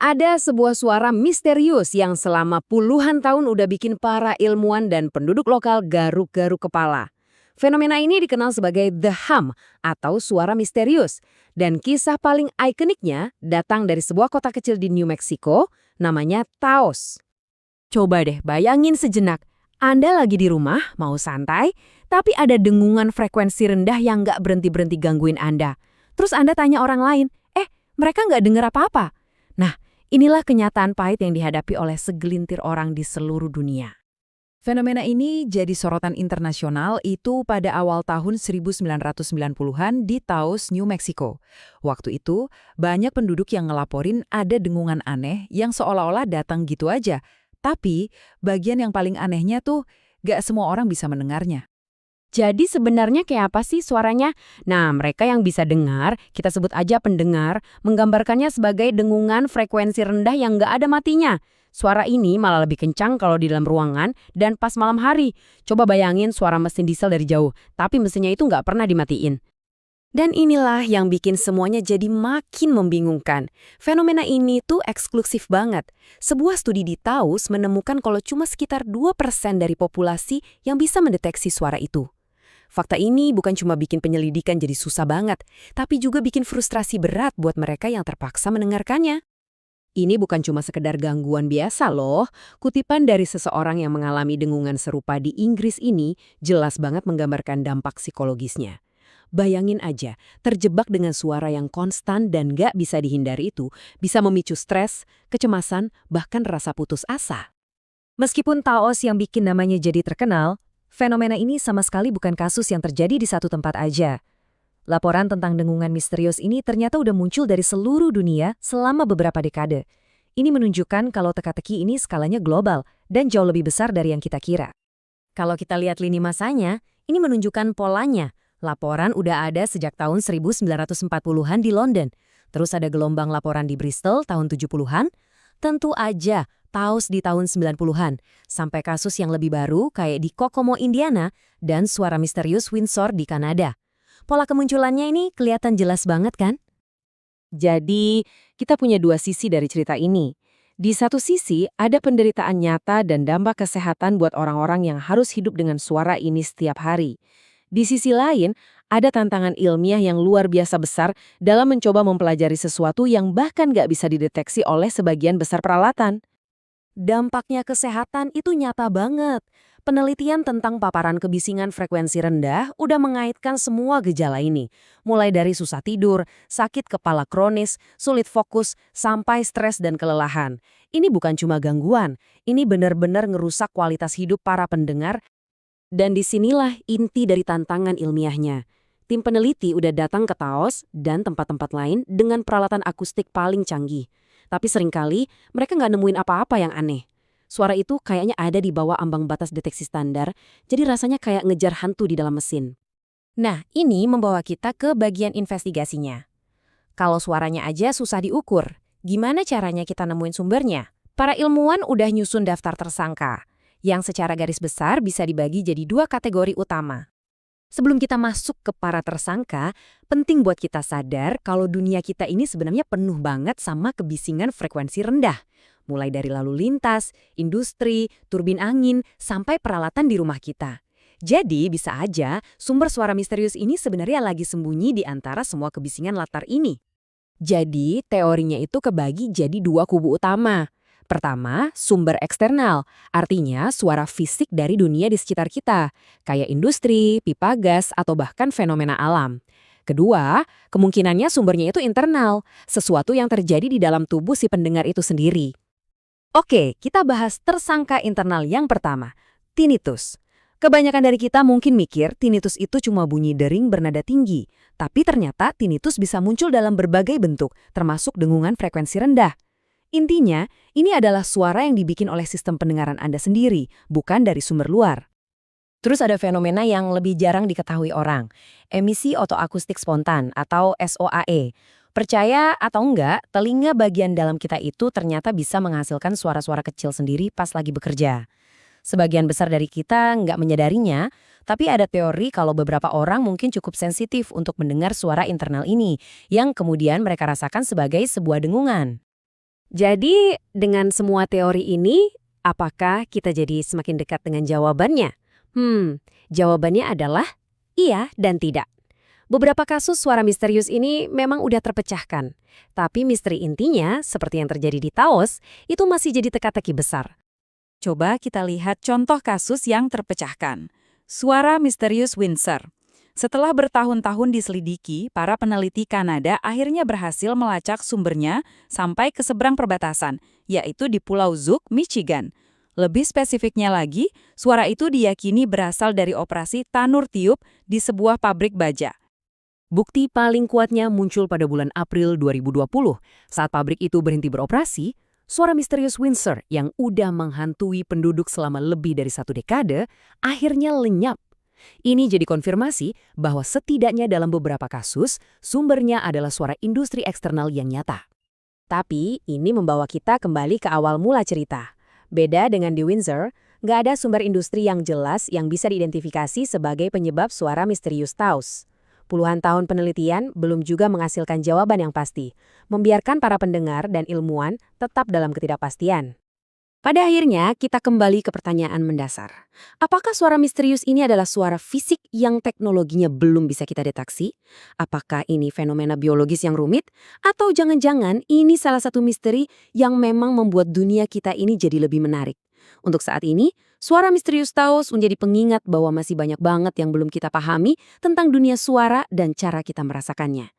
Ada sebuah suara misterius yang selama puluhan tahun udah bikin para ilmuwan dan penduduk lokal garuk-garuk kepala. Fenomena ini dikenal sebagai The Hum atau suara misterius. Dan kisah paling ikoniknya datang dari sebuah kota kecil di New Mexico, namanya Taos. Coba deh bayangin sejenak, Anda lagi di rumah, mau santai, tapi ada dengungan frekuensi rendah yang nggak berhenti-berhenti gangguin Anda. Terus Anda tanya orang lain, mereka nggak dengar apa-apa. Nah, inilah kenyataan pahit yang dihadapi oleh segelintir orang di seluruh dunia. Fenomena ini jadi sorotan internasional itu pada awal tahun 1990-an di Taos, New Mexico. Waktu itu, banyak penduduk yang ngelaporin ada dengungan aneh yang seolah-olah datang gitu aja. Tapi, bagian yang paling anehnya tuh, gak semua orang bisa mendengarnya. Jadi sebenarnya kayak apa sih suaranya? Nah, mereka yang bisa dengar, kita sebut aja pendengar, menggambarkannya sebagai dengungan frekuensi rendah yang nggak ada matinya. Suara ini malah lebih kencang kalau di dalam ruangan dan pas malam hari. Coba bayangin suara mesin diesel dari jauh, tapi mesinnya itu nggak pernah dimatiin. Dan inilah yang bikin semuanya jadi makin membingungkan. Fenomena ini tuh eksklusif banget. Sebuah studi di Taos menemukan kalau cuma sekitar 2% dari populasi yang bisa mendeteksi suara itu. Fakta ini bukan cuma bikin penyelidikan jadi susah banget, tapi juga bikin frustrasi berat buat mereka yang terpaksa mendengarkannya. Ini bukan cuma sekedar gangguan biasa loh. Kutipan dari seseorang yang mengalami dengungan serupa di Inggris ini jelas banget menggambarkan dampak psikologisnya. Bayangin aja, terjebak dengan suara yang konstan dan gak bisa dihindari itu bisa memicu stres, kecemasan, bahkan rasa putus asa. Meskipun Taos yang bikin namanya jadi terkenal, fenomena ini sama sekali bukan kasus yang terjadi di satu tempat aja. Laporan tentang dengungan misterius ini ternyata udah muncul dari seluruh dunia selama beberapa dekade. Ini menunjukkan kalau teka-teki ini skalanya global dan jauh lebih besar dari yang kita kira. Kalau kita lihat lini masanya, ini menunjukkan polanya. Laporan udah ada sejak tahun 1940-an di London. Terus ada gelombang laporan di Bristol tahun 70-an. Tentu aja Taos di tahun 90-an. Sampai kasus yang lebih baru kayak di Kokomo, Indiana, dan suara misterius Windsor di Kanada. Pola kemunculannya ini kelihatan jelas banget kan? Jadi, kita punya dua sisi dari cerita ini. Di satu sisi, ada penderitaan nyata dan dampak kesehatan buat orang-orang yang harus hidup dengan suara ini setiap hari. Di sisi lain, ada tantangan ilmiah yang luar biasa besar dalam mencoba mempelajari sesuatu yang bahkan nggak bisa dideteksi oleh sebagian besar peralatan. Dampaknya kesehatan itu nyata banget. Penelitian tentang paparan kebisingan frekuensi rendah udah mengaitkan semua gejala ini. Mulai dari susah tidur, sakit kepala kronis, sulit fokus, sampai stres dan kelelahan. Ini bukan cuma gangguan, ini benar-benar ngerusak kualitas hidup para pendengar. Dan disinilah inti dari tantangan ilmiahnya. Tim peneliti udah datang ke Taos dan tempat-tempat lain dengan peralatan akustik paling canggih. Tapi seringkali mereka nggak nemuin apa-apa yang aneh. Suara itu kayaknya ada di bawah ambang batas deteksi standar, jadi rasanya kayak ngejar hantu di dalam mesin. Nah, ini membawa kita ke bagian investigasinya. Kalau suaranya aja susah diukur, gimana caranya kita nemuin sumbernya? Para ilmuwan udah nyusun daftar tersangka, yang secara garis besar bisa dibagi jadi dua kategori utama. Sebelum kita masuk ke para tersangka, penting buat kita sadar kalau dunia kita ini sebenarnya penuh banget sama kebisingan frekuensi rendah. Mulai dari lalu lintas, industri, turbin angin, sampai peralatan di rumah kita. Jadi bisa aja sumber suara misterius ini sebenarnya lagi sembunyi di antara semua kebisingan latar ini. Jadi teorinya itu kebagi jadi dua kubu utama. Pertama, sumber eksternal, artinya suara fisik dari dunia di sekitar kita, kayak industri, pipa gas, atau bahkan fenomena alam. Kedua, kemungkinannya sumbernya itu internal, sesuatu yang terjadi di dalam tubuh si pendengar itu sendiri. Oke, kita bahas tersangka internal yang pertama, tinnitus. Kebanyakan dari kita mungkin mikir tinnitus itu cuma bunyi dering bernada tinggi, tapi ternyata tinnitus bisa muncul dalam berbagai bentuk, termasuk dengungan frekuensi rendah. Intinya, ini adalah suara yang dibikin oleh sistem pendengaran Anda sendiri, bukan dari sumber luar. Terus ada fenomena yang lebih jarang diketahui orang, emisi otoakustik spontan atau SOAE. Percaya atau enggak, telinga bagian dalam kita itu ternyata bisa menghasilkan suara-suara kecil sendiri pas lagi bekerja. Sebagian besar dari kita nggak menyadarinya, tapi ada teori kalau beberapa orang mungkin cukup sensitif untuk mendengar suara internal ini, yang kemudian mereka rasakan sebagai sebuah dengungan. Jadi, dengan semua teori ini, apakah kita jadi semakin dekat dengan jawabannya? Jawabannya adalah iya dan tidak. Beberapa kasus suara misterius ini memang udah terpecahkan. Tapi misteri intinya, seperti yang terjadi di Taos, itu masih jadi teka-teki besar. Coba kita lihat contoh kasus yang terpecahkan. Suara misterius Windsor. Setelah bertahun-tahun diselidiki, para peneliti Kanada akhirnya berhasil melacak sumbernya sampai ke seberang perbatasan, yaitu di Pulau Zook, Michigan. Lebih spesifiknya lagi, suara itu diyakini berasal dari operasi tanur tiup di sebuah pabrik baja. Bukti paling kuatnya muncul pada bulan April 2020. Saat pabrik itu berhenti beroperasi, suara misterius Windsor yang udah menghantui penduduk selama lebih dari 1 dekade akhirnya lenyap. Ini jadi konfirmasi bahwa setidaknya dalam beberapa kasus, sumbernya adalah suara industri eksternal yang nyata. Tapi ini membawa kita kembali ke awal mula cerita. Beda dengan di Windsor, nggak ada sumber industri yang jelas yang bisa diidentifikasi sebagai penyebab suara misterius Taos. Puluhan tahun penelitian belum juga menghasilkan jawaban yang pasti, membiarkan para pendengar dan ilmuwan tetap dalam ketidakpastian. Pada akhirnya, kita kembali ke pertanyaan mendasar. Apakah suara misterius ini adalah suara fisik yang teknologinya belum bisa kita deteksi? Apakah ini fenomena biologis yang rumit? Atau jangan-jangan ini salah satu misteri yang memang membuat dunia kita ini jadi lebih menarik? Untuk saat ini, suara misterius Taos menjadi pengingat bahwa masih banyak banget yang belum kita pahami tentang dunia suara dan cara kita merasakannya.